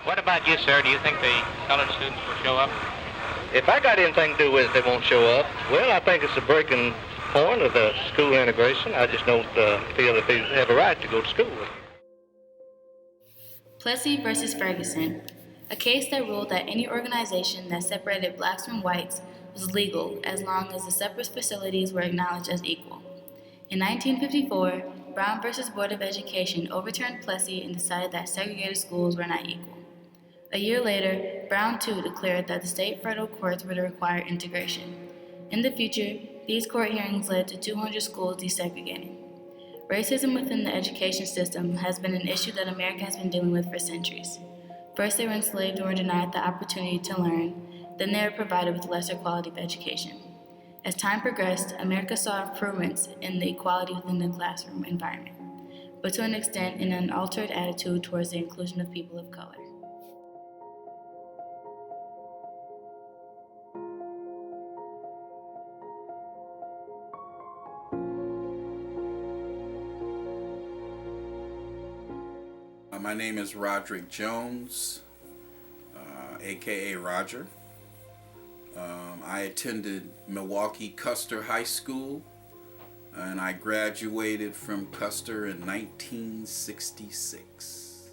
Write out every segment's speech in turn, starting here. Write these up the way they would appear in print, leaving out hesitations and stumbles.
What about you, sir? Do you think the colored students will show up? If I got anything to do with it, they won't show up. Well, I think it's a breaking point of the school integration. I just don't feel that they have a right to go to school. Plessy versus Ferguson, a case that ruled that any organization that separated blacks from whites was legal as long as the separate facilities were acknowledged as equal. In 1954, Brown versus Board of Education overturned Plessy and decided that segregated schools were not equal. A year later, Brown too declared that the state federal courts were to require integration. In the future, these court hearings led to 200 schools desegregating. Racism within the education system has been an issue that America has been dealing with for centuries. First they were enslaved and were denied the opportunity to learn, then they were provided with lesser quality of education. As time progressed, America saw improvements in the equality within the classroom environment, but to an extent in an altered attitude towards the inclusion of people of color. My name is Roderick Jones, aka Roger. I attended Milwaukee Custer High School, and I graduated from Custer in 1966.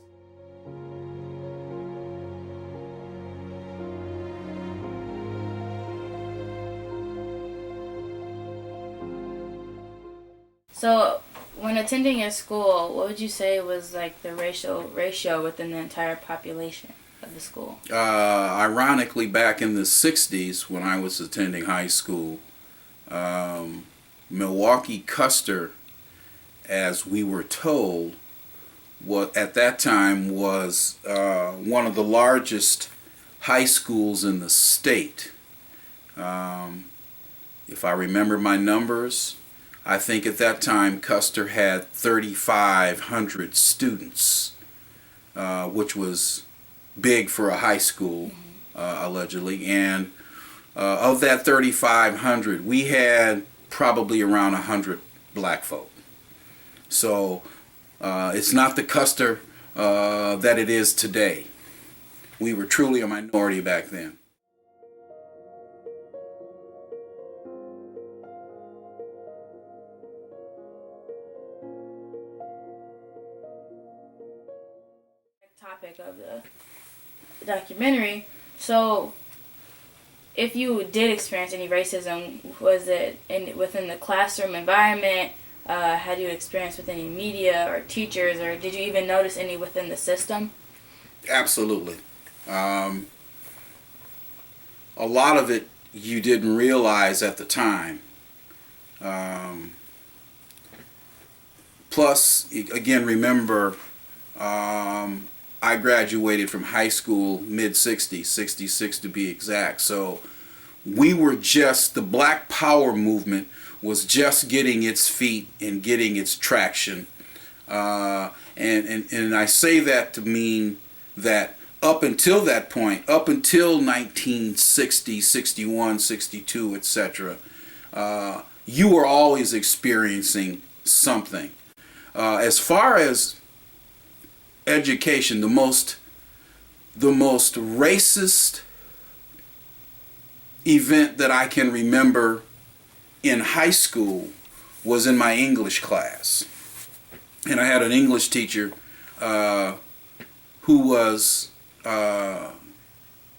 So, when attending your school, what would you say was like the racial ratio within the entire population of the school? Ironically, back in the 60s when I was attending high school, Milwaukee Custer, as we were told, at that time was one of the largest high schools in the state. If I remember my numbers, I think at that time Custer had 3,500 students, which was big for a high school, allegedly. And of that 3,500, we had probably around 100 black folk. So it's not the Custer that it is today. We were truly a minority back then. Topic of the documentary. So, if you did experience any racism, was it within the classroom environment? Had you experienced with any media or teachers, or did you even notice any within the system? Absolutely. A lot of it you didn't realize at the time. Plus, again, remember, I graduated from high school mid-60s, 66 to be exact. So we were just, the Black Power movement was just getting its feet and getting its traction. And I say that to mean that up until that point, up until 1960, 61, 62, etc., you were always experiencing something. As far as education, the most racist event that I can remember in high school was in my English class. And I had an English teacher who was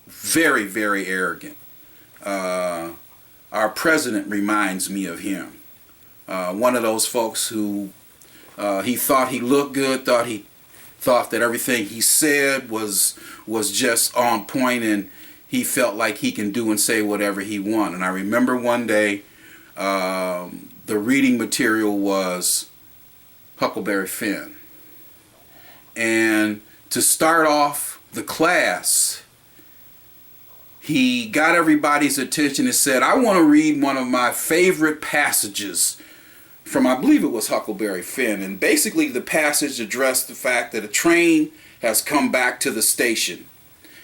very, very arrogant. Our president reminds me of him. One of those folks who he thought he looked good, thought that everything he said was just on point, and he felt like he can do and say whatever he wanted. And I remember one day the reading material was Huckleberry Finn. And to start off the class, he got everybody's attention and said, I want to read one of my favorite passages from, I believe it was Huckleberry Finn. And basically the passage addressed the fact that a train has come back to the station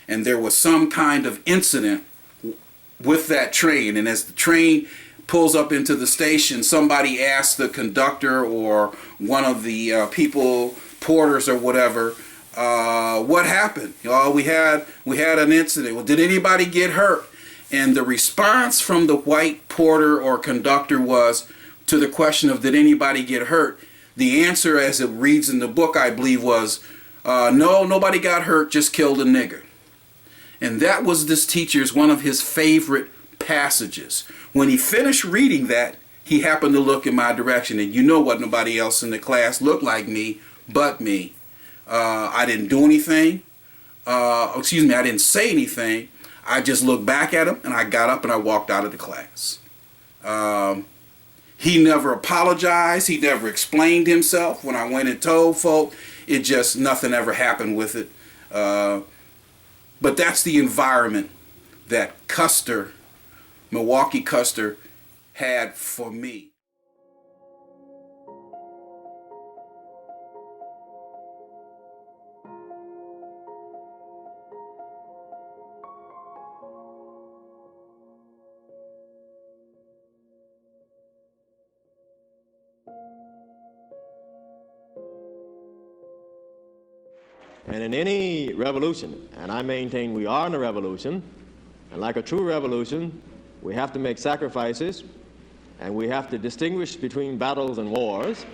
and there was some kind of incident with that train. And as the train pulls up into the station, somebody asked the conductor or one of the porters or whatever, What happened? We had an incident. Well, did anybody get hurt? And the response from the white porter or conductor was, to the question of did anybody get hurt, the answer, as it reads in the book, I believe, was, no, nobody got hurt, just killed a nigger. And that was this teacher's, one of his favorite passages. When he finished reading that, he happened to look in my direction, and you know what, nobody else in the class looked like me but me. I didn't do anything. I didn't say anything. I just looked back at him, and I got up and I walked out of the class. He never apologized. He never explained himself. When I went and told folk, it just, nothing ever happened with it. But that's the environment that Milwaukee Custer, had for me. And in any revolution, and I maintain we are in a revolution, and like a true revolution, we have to make sacrifices, and we have to distinguish between battles and wars.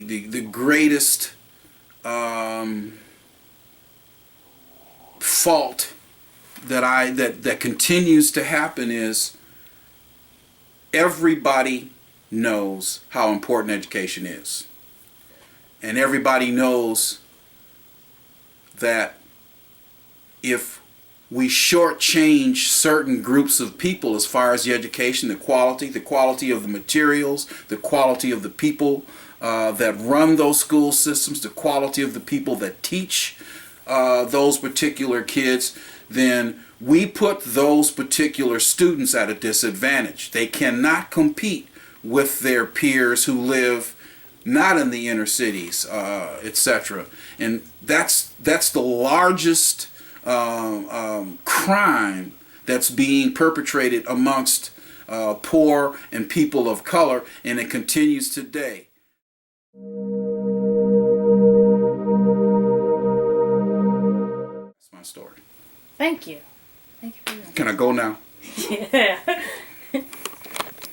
The greatest fault that continues to happen is everybody knows how important education is, and everybody knows that if we shortchange certain groups of people as far as the education, the quality of the materials, the quality of the people that run those school systems, the quality of the people that teach those particular kids, then we put those particular students at a disadvantage. They cannot compete with their peers who live not in the inner cities, etc. And that's the largest crime that's being perpetrated amongst poor and people of color, and it continues today. That's my story. Thank you. Thank you for that. Can I go now? Yeah.